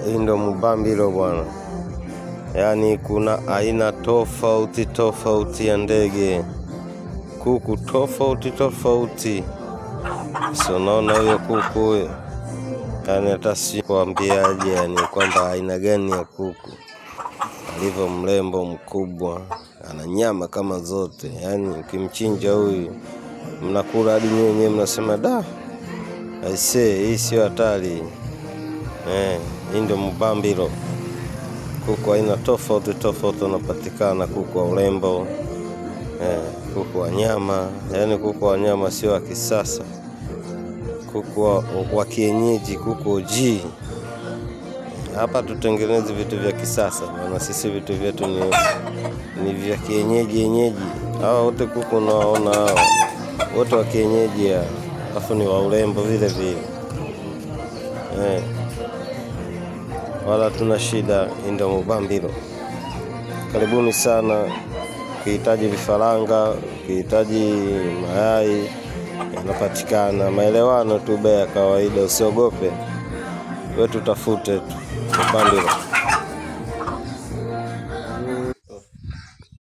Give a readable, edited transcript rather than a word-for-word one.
Hii ndo Mubambiro bwana. Yaani kuna aina tofauti ya ndege, kuku tofauti. So unaona huyo kuku huyo, yaani hata si kuambiaje, yani kwamba aina gani ya kuku. Alivyo mrembo mkubwa, ana nyama kama zote. Yaani ukimchinja huyu mnakula hadi nyenye mnasema da, aisee, hii sio hatari. Hii ndio Mubambiro. Kuku aina tofauti wanapatikana, kuku wa urembo, kuku wa nyama. Yaani kuku wa nyama sio wa kisasa, kuku wa kienyeji, kuku OG. Hapa tutengeneze vitu vya kisasa na sisi vitu vyetu ni vya kienyeji. Hawa wote kuku unaona hao wote wa kienyeji, alafu ni wa urembo vile. Wala tuna shida. Ndio Mubambiro. Karibuni sana. Ukihitaji vifaranga, ukihitaji mayai, yanapatikana. Maelewano tu, bei ya kawaida, usiogope. Wewe tutafute tu Mubambiro.